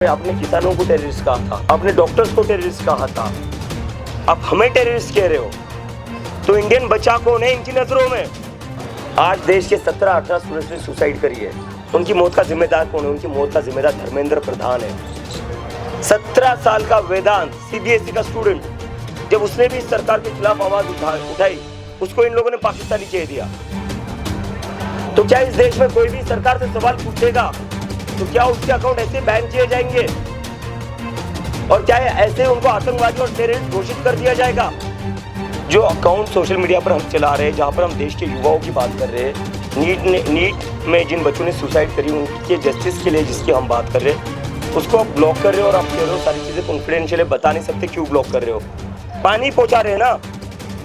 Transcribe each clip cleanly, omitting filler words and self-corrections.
आपने किसानों को टेररिस्ट कहा था, आपने डॉक्टर्स को टेररिस्ट कहा था, आप हमें टेररिस्ट कह रहे हो। तो इंडियन बच्चा कौन है इनकी नजरों में? आज देश के 17-18 स्टूडेंट्स ने सुसाइड करी है। उनकी मौत का जिम्मेदार कौन है? उनकी मौत का जिम्मेदार धर्मेंद्र प्रधान है। 17 साल का वेदांत सीबीएसई का स्टूडेंट, जब उसने भी सरकार के खिलाफ आवाज उठाई, उसको इन लोगों ने पाकिस्तानी कह दिया। तो क्या इस देश में कोई भी सरकार से सवाल पूछेगा तो क्या उसके अकाउंट ऐसे बैन किए जाएंगे? और क्या ऐसे उनको आतंकवादी और टेररिस्ट घोषित कर दिया जाएगा? जो अकाउंट सोशल मीडिया पर हम चला रहे हैं, जहां पर हम देश के युवाओं की बात कर रहे हैं, नीट में जिन बच्चों ने सुसाइड करी उनके जस्टिस के लिए जिसकी हम बात कर रहे हैं, उसको आप ब्लॉक कर रहे हो और आप कह रहे हो सारी चीजें कॉन्फिडेंशियल है, बता नहीं सकते क्यों ब्लॉक कर रहे हो? पानी पहुंचा रहे हैं ना,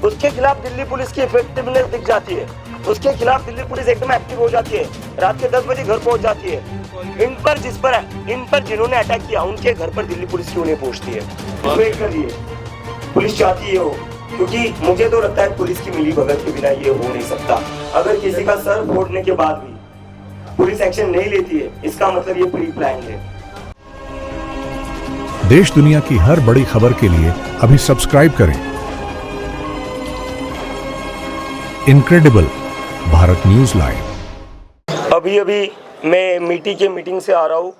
उसके खिलाफ दिल्ली पुलिस की इफेक्टिवनेस दिख जाती है, उसके खिलाफ दिल्ली पुलिस एकदम एक्टिव हो जाती है, रात के 10 बजे घर पहुंच जाती है। इन पर जिन्होंने अटैक किया उनके घर पर दिल्ली पुलिस क्यों नहीं पहुंचती है? वेट करिए, पुलिस चाहती है हो, क्योंकि मुझे तो लगता है पुलिस की मिली भगत के बिना ये हो नहीं सकता। अगर किसी का सर फोड़ने के बाद भी पुलिस एक्शन नहीं लेती है, इसका मतलब ये प्री प्लान है। देश दुनिया की हर बड़ी खबर के लिए अभी सब्सक्राइब करें इनक्रेडिबल भारत न्यूज लाइव। अभी मैं मीटिंग से आ रहा हूँ।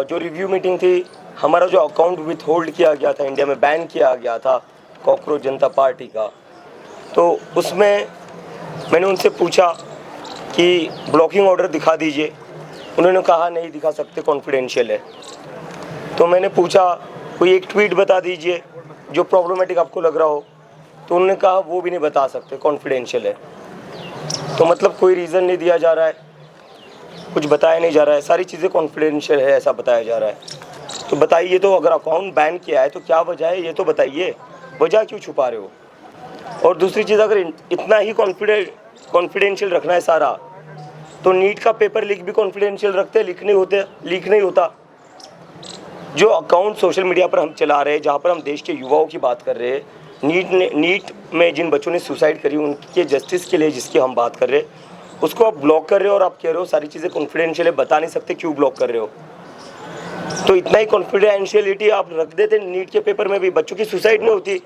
जो रिव्यू मीटिंग थी, हमारा जो अकाउंट विथ होल्ड किया गया था, इंडिया में बैन किया गया था कॉकरोच जनता पार्टी का, तो उसमें मैंने उनसे पूछा कि ब्लॉकिंग ऑर्डर दिखा दीजिए। उन्होंने कहा नहीं दिखा सकते, कॉन्फिडेंशियल है। तो मैंने पूछा कोई एक ट्वीट बता दीजिए जो प्रॉब्लमेटिक आपको लग रहा हो, तो उन्होंने कहा वो भी नहीं बता सकते, कॉन्फिडेंशियल है। तो मतलब कोई रीज़न नहीं दिया जा रहा है, कुछ बताया नहीं जा रहा है, सारी चीज़ें कॉन्फिडेंशियल है ऐसा बताया जा रहा है। तो बताइए, तो अगर अकाउंट बैन किया है तो क्या वजह है ये तो बताइए, वजह क्यों छुपा रहे हो? और दूसरी चीज़, अगर इतना ही कॉन्फिडेंशियल रखना है सारा, तो नीट का पेपर लीक भी कॉन्फिडेंशियल रखते, लीक नहीं होता। जो अकाउंट सोशल मीडिया पर हम चला रहे हैं, जहाँ पर हम देश के युवाओं की बात कर रहे हैं, नीट में जिन बच्चों ने सुसाइड करी उनके जस्टिस के लिए जिसकी हम बात कर रहे हैं, उसको आप ब्लॉक कर रहे हो और आप कह रहे हो सारी चीज़ें कॉन्फिडेंशियल है, बता नहीं सकते क्यों ब्लॉक कर रहे हो? तो इतना ही कॉन्फिडेंशियलिटी आप रख देते नीट के पेपर में भी, बच्चों की सुसाइड नहीं होती।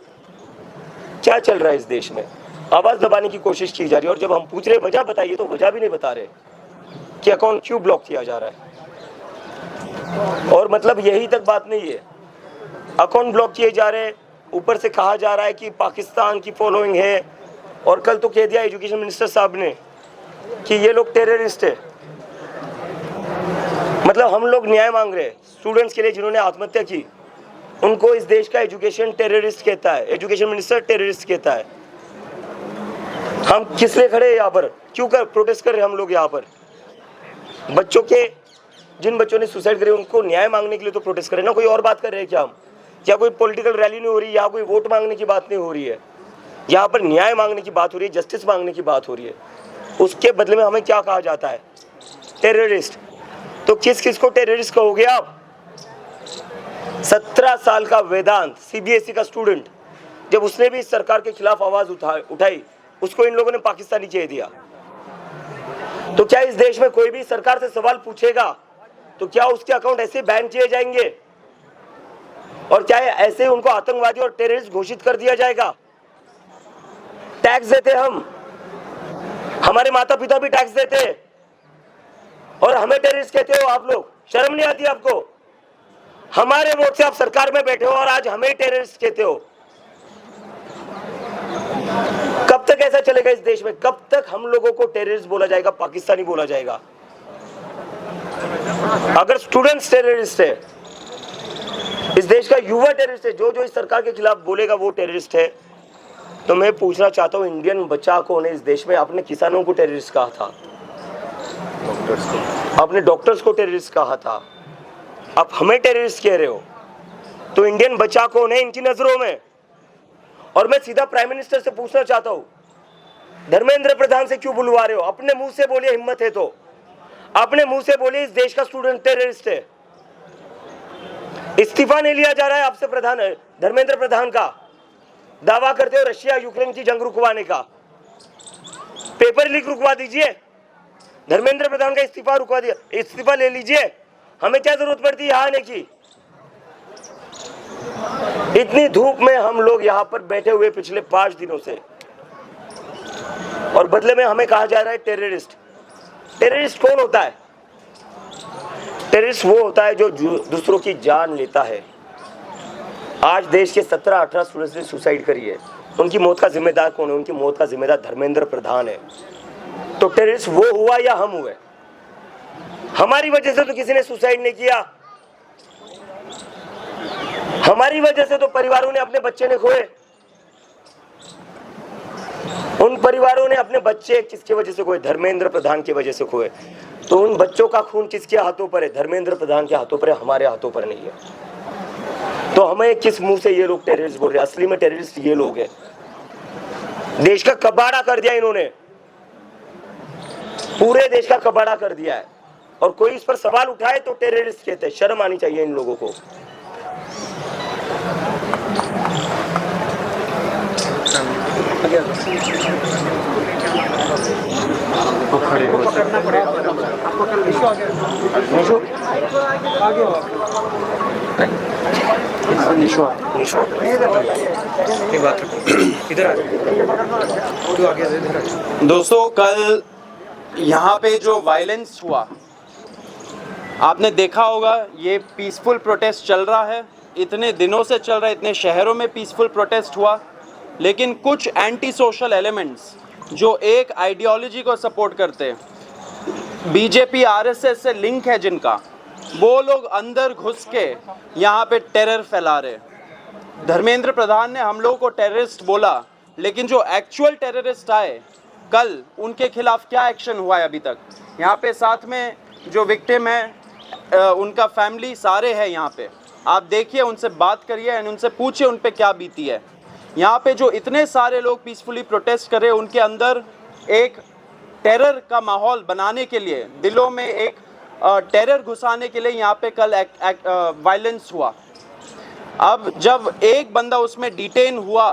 क्या चल रहा है इस देश में? आवाज़ दबाने की कोशिश की जा रही है, और जब हम पूछ रहे वजह बताइए तो वजह भी नहीं बता रहे कि अकाउंट क्यों ब्लॉक किया जा रहा है। और मतलब यही तक बात नहीं है, अकाउंट ब्लॉक किए जा रहे हैं, ऊपर से कहा जा रहा है कि पाकिस्तान की फॉलोइंग है, और कल तो कह दिया एजुकेशन मिनिस्टर साहब ने कि ये लोग टेररिस्ट है। मतलब हम लोग न्याय मांग रहे हैं स्टूडेंट्स के लिए जिन्होंने आत्महत्या की, उनको इस देश का एजुकेशन टेररिस्ट कहता है, एजुकेशन मिनिस्टर टेररिस्ट कहता है। हम किस लिए खड़े हैं यहाँ पर? क्यों प्रोटेस्ट कर रहे हैं हम लोग यहाँ पर? बच्चों के, जिन बच्चों ने सुसाइड करी उनको न्याय मांगने के लिए तो प्रोटेस्ट कर रहे हैं ना, कोई और बात कर रहे हैं क्या हम? क्या कोई पॉलिटिकल रैली नहीं हो रही, या कोई वोट मांगने की बात नहीं हो रही है? यहाँ पर न्याय मांगने की बात हो रही है, जस्टिस मांगने की बात हो रही है। उसके बदले में हमें क्या कहा जाता है? टेररिस्ट। तो किस किस को टेररिस्ट कहोगे आप? 17 साल का वेदांत सीबीएसई का स्टूडेंट, जब उसने भी सरकार के खिलाफ आवाज उठाई, उसको इन लोगों ने पाकिस्तानी कह दिया। तो क्या इस देश में कोई भी सरकार से सवाल पूछेगा तो क्या उसके अकाउंट ऐसे बैन किए जाएंगे? और क्या ऐसे उनको आतंकवादी और टेररिस्ट घोषित कर दिया जाएगा? टैक्स देते हम, हमारे माता पिता भी टैक्स देते हैं, और हमें टेररिस्ट कहते हो आप लोग? शर्म नहीं आती आपको? हमारे वोट से आप सरकार में बैठे हो और आज हमें टेररिस्ट कहते हो। कब तक ऐसा चलेगा इस देश में? कब तक हम लोगों को टेररिस्ट बोला जाएगा, पाकिस्तानी बोला जाएगा? अगर स्टूडेंट्स टेररिस्ट है, इस देश का युवा टेररिस्ट है, जो इस सरकार के खिलाफ बोलेगा वो टेररिस्ट है, तो मैं पूछना चाहता हूँ इंडियन बच्चा कौन है इस देश में? आपने किसानों को टेररिस्ट कहा था, आपने डॉक्टर्स को टेररिस्ट कहा था, आप हमें टेररिस्ट कह रहे हो। तो इंडियन बच्चा कौन है इनकी नजरों में? और मैं सीधा प्राइम मिनिस्टर से पूछना चाहता हूँ, धर्मेंद्र प्रधान से क्यों बुलवा रहे हो? अपने मुंह से बोलिए, हिम्मत है तो अपने मुंह से बोलिए इस देश का स्टूडेंट टेररिस्ट है। इस्तीफा नहीं लिया जा रहा है आपसे धर्मेंद्र प्रधान का। दावा करते हो रशिया यूक्रेन की जंग रुकवाने का, पेपर लीक रुकवा दीजिए, धर्मेंद्र प्रधान का इस्तीफा रुकवा दिया, इस्तीफा ले लीजिए हमें क्या जरूरत पड़ती है यहाँ आने की? इतनी धूप में हम लोग यहाँ पर बैठे हुए पिछले 5 दिनों से, और बदले में हमें कहा जा रहा है टेररिस्ट। टेररिस्ट कौन होता है? टेररिस्ट वो होता है जो दूसरों की जान लेता है। आज देश के 17-18 स्टूडेंट्स ने सुसाइड करी है। उनकी मौत का जिम्मेदार कौन है? उनकी मौत का जिम्मेदार धर्मेंद्र प्रधान है। तो टेररिस्ट वो हुआ या हम हुए? हमारी वजह से तो किसी ने सुसाइड नहीं किया। हमारी वजह से तो परिवारों ने अपने बच्चे ने खोए। उन परिवारों ने अपने बच्चे किसकी वजह से खोए? धर्मेंद्र प्रधान की वजह से खोए। तो उन बच्चों का खून किसके हाथों पर है? धर्मेंद्र प्रधान के हाथों पर है, हमारे हाथों पर नहीं है। तो हमें किस मुंह से ये लोग टेररिस्ट बोल रहे हैं? असली में टेररिस्ट ये लोग हैं। देश का कबाड़ा कर दिया इन्होंने, पूरे देश का कबाड़ा कर दिया है, और कोई इस पर सवाल उठाए तो टेररिस्ट कहते हैं। शर्म आनी चाहिए इन लोगों को। दोस्तों, कल यहाँ पे जो वायलेंस हुआ, आपने देखा होगा, ये पीसफुल प्रोटेस्ट चल रहा है, इतने दिनों से चल रहा है, इतने शहरों में पीसफुल प्रोटेस्ट हुआ, लेकिन कुछ एंटी सोशल एलिमेंट्स जो एक आइडियोलॉजी को सपोर्ट करते हैं, बीजेपी आरएसएस से लिंक है जिनका, वो लोग अंदर घुस के यहाँ पे टेरर फैला रहे। धर्मेंद्र प्रधान ने हम लोगों को टेररिस्ट बोला, लेकिन जो एक्चुअल टेररिस्ट आए कल, उनके खिलाफ क्या एक्शन हुआ है अभी तक? यहाँ पे साथ में जो विक्टिम है उनका फैमिली सारे हैं यहाँ पे, आप देखिए, उनसे बात करिए एंड उनसे पूछिए उन पे क्या बीती है। यहाँ पे जो इतने सारे लोग पीसफुली प्रोटेस्ट कर रहे हैं, उनके अंदर एक टेरर का माहौल बनाने के लिए, दिलों में एक टेरर घुसाने के लिए यहाँ पे कल वायलेंस हुआ। अब जब एक बंदा उसमें डिटेन हुआ,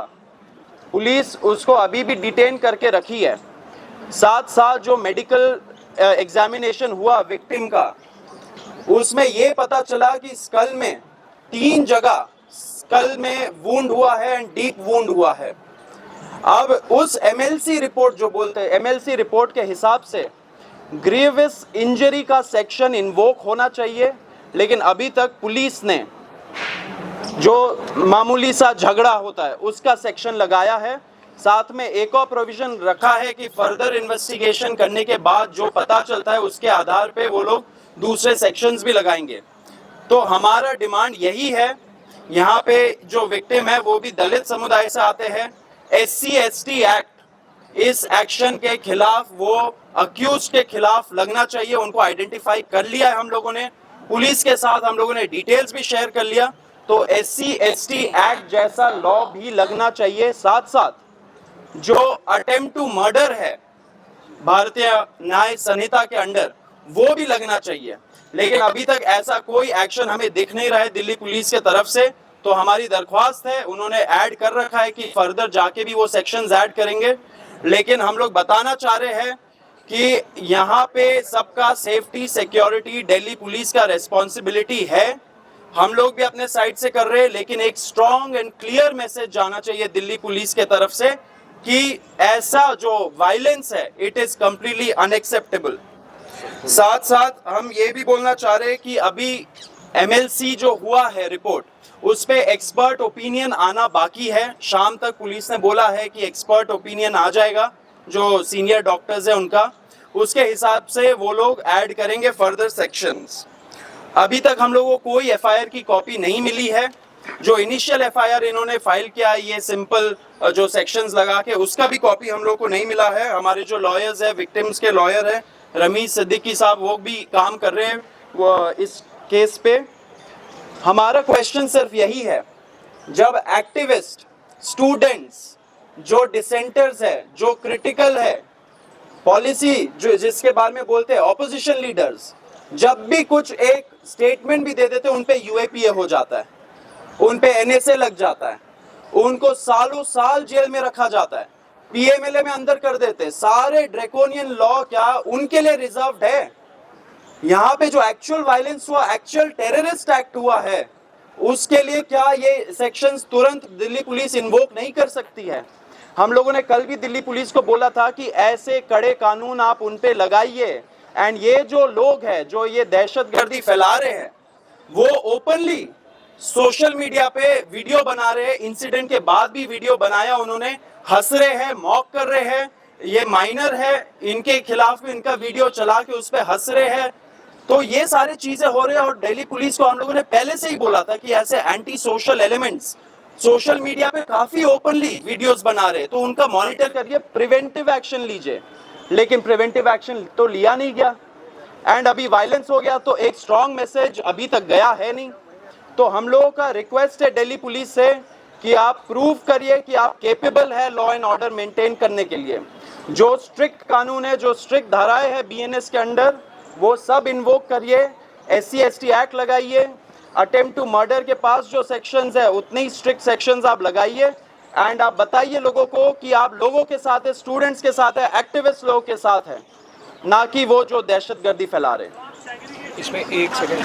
पुलिस उसको अभी भी डिटेन करके रखी है, साथ साथ जो मेडिकल एग्जामिनेशन हुआ विक्टिम का, उसमें ये पता चला कि स्कल में 3 जगह स्कल में वुंड हुआ है एंड डीप वुंड हुआ है। अब उस एमएलसी रिपोर्ट जो बोलते हैं, एमएलसी रिपोर्ट के हिसाब से ग्रीवियस इंजरी का सेक्शन इन्वोक होना चाहिए, लेकिन अभी तक पुलिस ने जो मामूली सा झगड़ा होता है उसका सेक्शन लगाया है। साथ में एक और प्रोविजन रखा है कि फर्दर इन्वेस्टिगेशन करने के बाद जो पता चलता है उसके आधार पे वो लोग दूसरे सेक्शंस भी लगाएंगे। तो हमारा डिमांड यही है, यहाँ पे जो विक्टिम है वो भी दलित समुदाय से आते हैं, SC/ST एक्ट इस एक्शन के खिलाफ, वो अक्यूज के खिलाफ लगना चाहिए। उनको आइडेंटिफाई कर लिया है हम लोगों ने, पुलिस के साथ हम लोगों ने डिटेल्स भी शेयर कर लिया। तो SC/ST एक्ट जैसा लॉ भी लगना चाहिए। साथ साथ जो अटेम्प्ट टू मर्डर है भारतीय न्याय संहिता के अंडर, वो भी लगना चाहिए, लेकिन अभी तक ऐसा कोई एक्शन हमें दिख नहीं रहा है दिल्ली पुलिस के तरफ से। तो हमारी दरख्वास्त है, उन्होंने ऐड कर रखा है कि फर्दर जाके भी वो सेक्शंस ऐड करेंगे, लेकिन हम लोग बताना चाह रहे हैं कि यहाँ पे सबका सेफ्टी सिक्योरिटी दिल्ली पुलिस का रेस्पॉन्सिबिलिटी है। हम लोग भी अपने साइड से कर रहे हैं, लेकिन एक स्ट्रॉन्ग एंड क्लियर मैसेज जाना चाहिए दिल्ली पुलिस के तरफ से कि ऐसा जो वायलेंस है, इट इज कंप्लीटली अनएक्सेप्टेबल। साथ साथ हम ये भी बोलना चाह रहे हैं कि अभी MLC जो हुआ है रिपोर्ट, उस पे एक्सपर्ट ओपिनियन आना बाकी है। शाम तक पुलिस ने बोला है कि एक्सपर्ट ओपिनियन आ जाएगा, जो सीनियर डॉक्टर्स है उनका, उसके हिसाब से वो लोग ऐड करेंगे फर्दर सेक्शंस। अभी तक हम लोगों को कोई FIR की कॉपी नहीं मिली है। जो इनिशियल FIR इन्होंने फाइल किया है, ये सिंपल जो सेक्शंस लगा के, उसका भी कॉपी हम लोग को नहीं मिला है। हमारे जो लॉयर्स है, विक्टिम्स के लॉयर है रमीज सिद्दीकी साहब, वो भी काम कर रहे हैं वो इस केस पे। हमारा क्वेश्चन सिर्फ यही है, जब एक्टिविस्ट, स्टूडेंट्स, जो डिसेंटर्स है, जो क्रिटिकल है पॉलिसी, जो जिसके बारे में बोलते हैं ऑपोजिशन लीडर्स, जब भी कुछ एक स्टेटमेंट भी दे देते हैं, उन पे UAPA हो जाता है, उन पे NSA लग जाता है, उनको सालों साल जेल में रखा जाता है, PMLA में अंदर कर देते हैं। सारे ड्रैकोनियन लॉ क्या उनके लिए रिजर्व्ड है? यहाँ पे जो एक्चुअल वायलेंस हुआ, एक्चुअल टेररिस्ट एक्ट हुआ है, उसके लिए क्या ये सेक्शंस तुरंत दिल्ली पुलिस इन्वोक नहीं कर सकती है? हम लोगों ने कल भी दिल्ली पुलिस को बोला था कि ऐसे कड़े कानून आप उन पे लगाइए, एंड ये जो लोग हैं जो ये दहशतगर्दी फैला रहे हैं वो ओपनली सोशल मीडिया पे वीडियो बना रहे हैं, इंसिडेंट के बाद भी वीडियो बनाया उन्होंने, हंस रहे हैं, मॉक कर रहे हैं, ये माइनर है, इनके खिलाफ भी इनका वीडियो चला के उस पर हंस रहे हैं। तो ये सारी चीजें हो रही है, और दिल्ली पुलिस को हम लोगों ने पहले से ही बोला था कि ऐसे anti social elements social media पे काफी ओपनली वीडियोस बना रहे, तो उनका मॉनिटर करिए, प्रिवेंटिव एक्शन लीजिए। लेकिन प्रिवेंटिव एक्शन तो लिया नहीं गया, एंड अभी वायलेंस हो गया, तो एक स्ट्रॉन्ग मैसेज अभी तक गया है नहीं। तो हम लोगों का रिक्वेस्ट है दिल्ली पुलिस से कि आप प्रूव करिए कि आप केपेबल है लॉ एंड ऑर्डर मेंटेन करने के लिए। जो स्ट्रिक्ट कानून है, जो स्ट्रिक्ट धाराएं है बीएनएस के अंडर, वो सब इन्वोक करिए, SC/ST एक्ट लगाइए, अटेम्प्ट टू मर्डर के पास जो सेक्शंस है उतने ही स्ट्रिक्ट सेक्शंस आप लगाइए, एंड आप बताइए लोगों को कि आप लोगों के साथ है, स्टूडेंट्स के साथ है, एक्टिविस्ट लोगों के साथ है, ना कि वो जो दहशतगर्दी फैला रहे। इसमें एक सेकंड,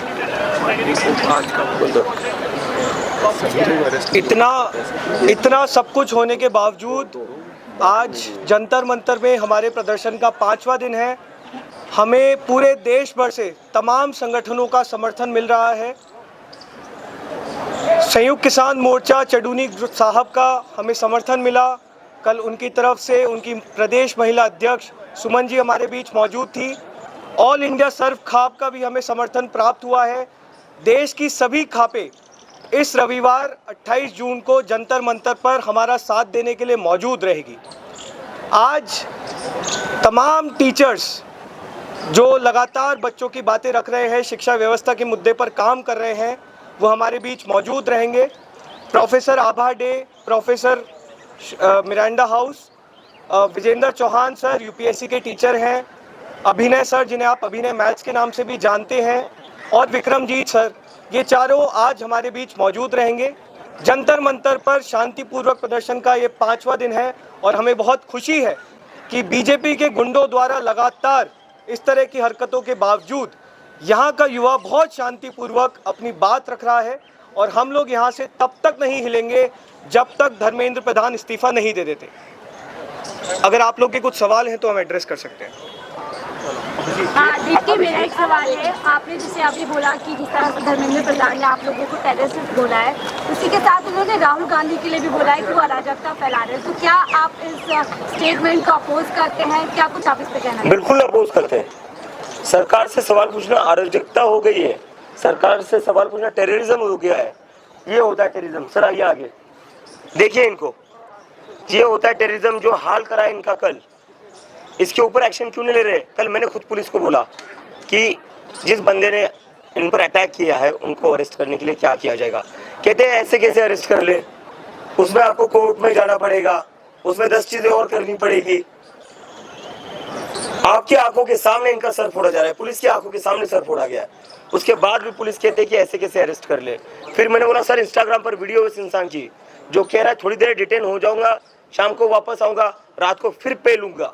इतना सब कुछ होने के बावजूद आज जंतर मंतर में हमारे प्रदर्शन का 5वां दिन है। हमें पूरे देश भर से तमाम संगठनों का समर्थन मिल रहा है। संयुक्त किसान मोर्चा चडूनी साहब का हमें समर्थन मिला। कल उनकी तरफ से उनकी प्रदेश महिला अध्यक्ष सुमन जी हमारे बीच मौजूद थी। ऑल इंडिया सर्व खाप का भी हमें समर्थन प्राप्त हुआ है। देश की सभी खापें इस रविवार 28 जून को जंतर मंतर पर हमारा साथ देने के लिए मौजूद रहेगी। आज तमाम टीचर्स जो लगातार बच्चों की बातें रख रहे हैं, शिक्षा व्यवस्था के मुद्दे पर काम कर रहे हैं, वो हमारे बीच मौजूद रहेंगे। Professor Abha Dey, professor Miranda house, Vijender Chauhan sir UPSC के टीचर हैं, अभिनय सर जिन्हें आप अभिनय मैथ्स के नाम से भी जानते हैं, और विक्रमजीत सर, ये चारों आज हमारे बीच मौजूद रहेंगे। जंतर मंतर पर शांतिपूर्वक प्रदर्शन का ये 5वां दिन है, और हमें बहुत खुशी है कि बीजेपी के गुंडों द्वारा लगातार इस तरह की हरकतों के बावजूद यहाँ का युवा बहुत शांतिपूर्वक अपनी बात रख रहा है, और हम लोग यहाँ से तब तक नहीं हिलेंगे जब तक धर्मेंद्र प्रधान इस्तीफा नहीं दे देते। अगर आप लोग के कुछ सवाल हैं तो हम एड्रेस कर सकते हैं। हाँ, देखिए मेरा एक सवाल है। आपने जैसे अभी बोला कि जिस तरह से धर्मेंद्र प्रधान ने आप लोगों को टेररिस्ट बोला है, उसी के साथ उन्होंने राहुल गांधी के लिए भी बोला है कि वो अराजकता फैला रहे हैं। तो क्या आप इस स्टेटमेंट को अपोज करते हैं? क्या कुछ आप इस पे कहना है? बिल्कुल अपोज करते हैं। सरकार से सवाल पूछना अराजकता हो गई है, सरकार से सवाल पूछना टेररिज्म हो गया है। ये होता है टेररिज्म। सर आइए आगे देखिए इनको, ये होता है टेररिज्म। जो हाल करा है इनका कल, इसके ऊपर एक्शन क्यों नहीं ले रहे? कल मैंने खुद पुलिस को बोला कि जिस बंदे ने इन पर अटैक किया है उनको अरेस्ट करने के लिए क्या किया जाएगा। कहते हैं ऐसे कैसे अरेस्ट कर ले, उसमें आपको कोर्ट में जाना पड़ेगा, उसमें 10 चीजें और करनी पड़ेगी। आपकी आंखों के सामने इनका सर फोड़ा जा रहा है, पुलिस की आंखों के सामने सर फोड़ा गया है, उसके बाद भी पुलिस कहते हैं कि ऐसे कैसे अरेस्ट कर ले। फिर मैंने बोला सर इंस्टाग्राम पर वीडियो इस इंसान की जो कह रहा है थोड़ी देर डिटेन हो जाऊंगा, शाम को वापस आऊंगा, रात को फिर पे लूंगा,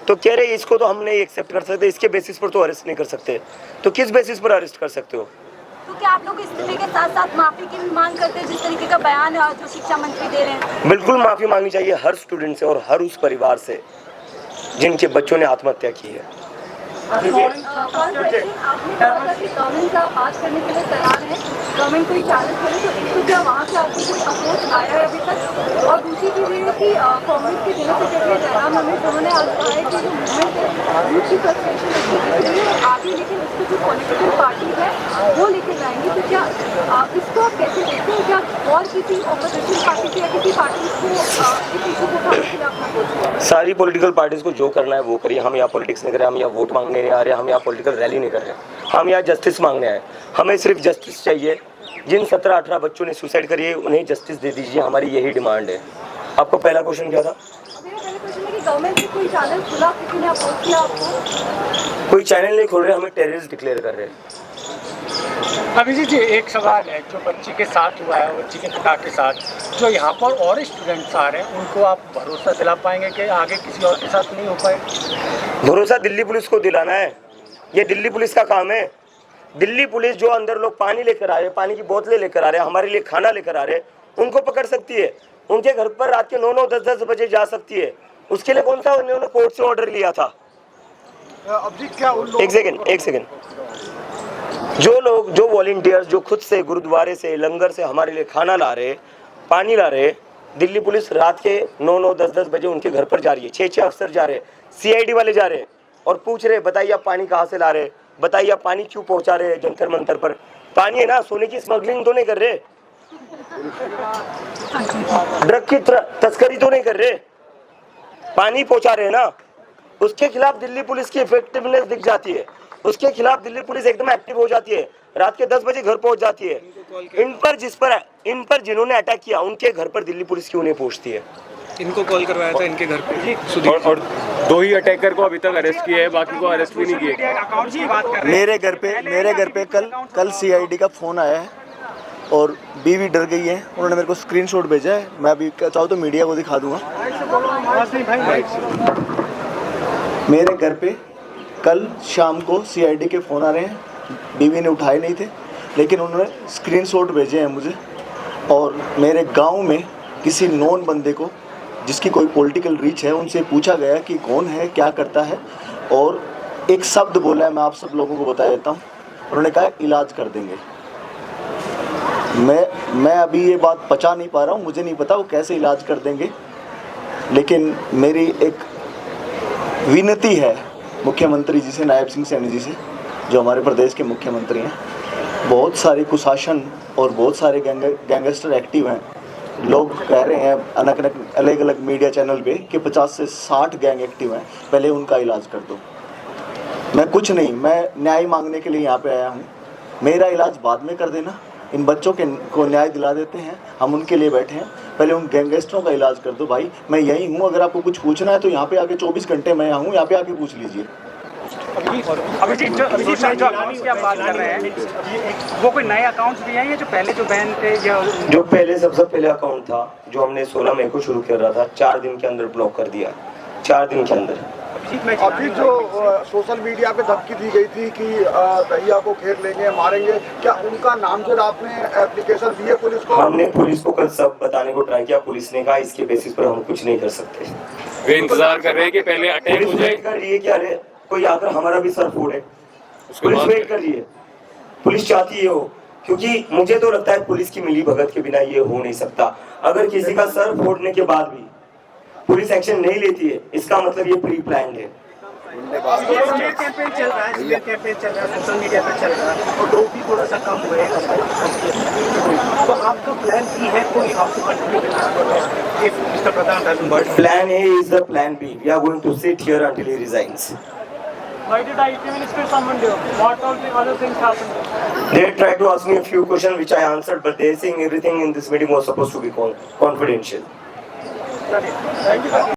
तो कह रहे इसको तो हम नहीं एक्सेप्ट कर सकते, इसके बेसिस पर तो अरेस्ट नहीं कर सकते। तो किस बेसिस पर अरेस्ट कर सकते हो? तो क्या आप लोग इस तरह के साथ साथ माफी की भी मांग करते हैं, जिस तरीके का बयान है जो शिक्षा मंत्री दे रहे हैं? बिल्कुल माफी मांगनी चाहिए हर स्टूडेंट से और हर उस परिवार से जिनके बच्चों ने आत्महत्या की है। आपने कहा कि गवर्नमेंट का पास करने के लिए तैयार है, गवर्नमेंट कोई चैलेंज करे तो इसको क्या वहाँ से आपको कोई अप्रोच आया है अभी तक? और दूसरी चीज़ ये है कि कांग्रेस के जिला सेक्रेटरी जयराम रमेश उन्होंने आज कहा है कि जो मूवमेंट है यूथ की फ्रस्ट्रेशन आगे, लेकिन उसको जो पॉलिटिकल पार्टी है वो लेके जाएंगी। तो क्या इसको आप कैसे देखते हैं? क्या और किसी ऑपोजिशन पार्टी की या किसी पार्टी को इस इशू को उठाने के लिए अपना सोच? सारी पॉलिटिकल पार्टीज को जो करना है वो करिए। हम यहाँ पॉलिटिक्स नहीं कर रहे, हम यहाँ वोट मांगने नहीं आ रहे, हम यहाँ पॉलिटिकल रैली नहीं कर रहे, हम यहाँ जस्टिस मांगने आए। हमें सिर्फ जस्टिस चाहिए। जिन 17-18 बच्चों ने सुसाइड करी है उन्हें जस्टिस दे दीजिए, हमारी यही डिमांड है। आपको पहला क्वेश्चन क्या था? मेरा पहला क्वेश्चन है कि गवर्नमेंट से कोई चैनल खुला, किसी ने अप्रोच किया आपको? कोई चैनल नहीं खोल रहे, हमें टेररिस्ट डिक्लेयर कर रहे हैं। अभिजीत जी एक सवाल है, जो बच्ची के साथ हुआ है, बच्ची के पिता के साथ, जो यहाँ पर और स्टूडेंट्स आ रहे हैं, उनको आप भरोसा दिला पाएंगे कि आगे किसी और के साथ नहीं हो पाए? भरोसा दिल्ली पुलिस को दिलाना है। ये दिल्ली पुलिस का काम है। दिल्ली पुलिस जो अंदर लोग पानी लेकर आ रहे, पानी की बोतलें लेकर आ रहे, हमारे लिए खाना लेकर आ रहे, उनको पकड़ सकती है। उनके घर पर रात के 9-9, 10-10 बजे जा सकती है। उसके लिए कौन सा उन्होंने कोर्ट से ऑर्डर लिया था? एक सेकेंड। जो लोग, जो वॉलंटियर्स जो खुद से गुरुद्वारे से, लंगर से हमारे लिए खाना ला रहे, पानी ला रहे, दिल्ली पुलिस रात के 9-9, 10-10 बजे उनके घर पर जा रही है। 6-6 अफसर जा रहे, CID वाले जा रहे और पूछ रहे, बताइए आप पानी कहाँ से ला रहे, बताइए आप पानी क्यों पहुंचा रहे हैं जंतर मंतर पर। पानी है ना, सोने की स्मगलिंग तो नहीं कर रहे, ड्रग की तस्करी तो नहीं कर रहे, पानी पहुंचा रहे हैं ना। उसके खिलाफ दिल्ली पुलिस की इफेक्टिवनेस दिख जाती है, उसके खिलाफ दिल्ली पुलिस एकदम एक्टिव हो जाती है, रात के 10 बजे घर पहुंच जाती है। इन पर जिन्होंने अटैक किया उनके घर पर दिल्ली पुलिस क्यों नहीं पहुंचती है? इनको कॉल करवाया था इनके घर पे और 2 ही अटैकर को अभी तक अरेस्ट किए हैं, बाकी को अरेस्ट भी नहीं किए। मेरे घर पे कल CID का फ़ोन आया है और बीवी डर गई है। उन्होंने मेरे को स्क्रीनशॉट भेजा है, मैं अभी चाहूँ तो मीडिया को दिखा दूंगा। मेरे घर पे कल शाम को CID के फ़ोन आ रहे हैं, बीवी ने उठाए नहीं थे, लेकिन उन्होंने स्क्रीनशॉट भेजे हैं मुझे। और मेरे गांव में किसी नॉन बंदे को, जिसकी कोई पॉलिटिकल रीच है, उनसे पूछा गया कि कौन है, क्या करता है, और एक शब्द बोला है, मैं आप सब लोगों को बता देता हूँ। उन्होंने कहा इलाज कर देंगे। मैं अभी ये बात पचा नहीं पा रहा हूँ, मुझे नहीं पता वो कैसे इलाज कर देंगे, लेकिन मेरी एक विनती है मुख्यमंत्री जी से, नायब सिंह सैनी जी से, जो हमारे प्रदेश के मुख्यमंत्री हैं। बहुत सारे कुशासन और बहुत सारे गैंगस्टर एक्टिव हैं। लोग कह रहे हैं अलग अलग मीडिया चैनल पे कि 50 से 60 गैंग एक्टिव हैं, पहले उनका इलाज कर दो। मैं कुछ नहीं, मैं न्याय मांगने के लिए यहाँ पे आया हूँ। मेरा इलाज बाद में कर देना, इन बच्चों को न्याय दिला देते हैं, हम उनके लिए बैठे हैं। पहले उन गैंगस्टरों का इलाज कर दो भाई। मैं यही हूँ, अगर आपको कुछ पूछना है तो यहाँ पे आके 24 घंटे मैं यहाँ हूँ, यहाँ पे आके पूछ लीजिए। अभिजीत जो अकाउंट्स की आप बात कर रहे हैं, वो कोई नए अकाउंट्स भी हैं या जो पहले जो बैन थे, या जो पहले सबसे पहले अकाउंट था जो हमने 16 मई को शुरू कर रहा था, 4 दिन के अंदर ब्लॉक कर दिया, 4 दिन के अंदर। अभी जो सोशल मीडिया पे धमकी दी गई थी कि दहिया को घेर लेंगे, मारेंगे, क्या उनका नामजद आपने एप्लीकेशन दी है पुलिस को? हमने पुलिस को कल सब बताने को ट्राई किया, पुलिस ने कहा इसके बेसिस पर हम कुछ नहीं कर सकते। वे इंतजार कर रहे हैं कि पहले अटैक हो जाए। कर रही है क्या रे, कोई आकर हमारा भी सर फोड़े, पुलिस वेट कर रही है। पुलिस चाहती है हो, क्योंकि मुझे तो लगता है पुलिस की मिली भगत के बिना ये हो नहीं सकता। अगर किसी का सर फोड़ने के बाद भी पुलिस एक्शन नहीं लेती है, इसका मतलब ये प्री प्लान्ड है। कैंपेन चल रहा है, सोशल मीडिया पे चल रहा है और लोग भी थोड़ा सा कम हुए हैं, तो आपका प्लान भी है कोई आपको mister Pradhan? Plan A is the plan B. We are going to sit here until he resigns. Why did IT minister summon you? What all the other things happened? They tried to ask me a few questions which I answered, but they saying everything in this meeting was supposed to be confidential. Thank you.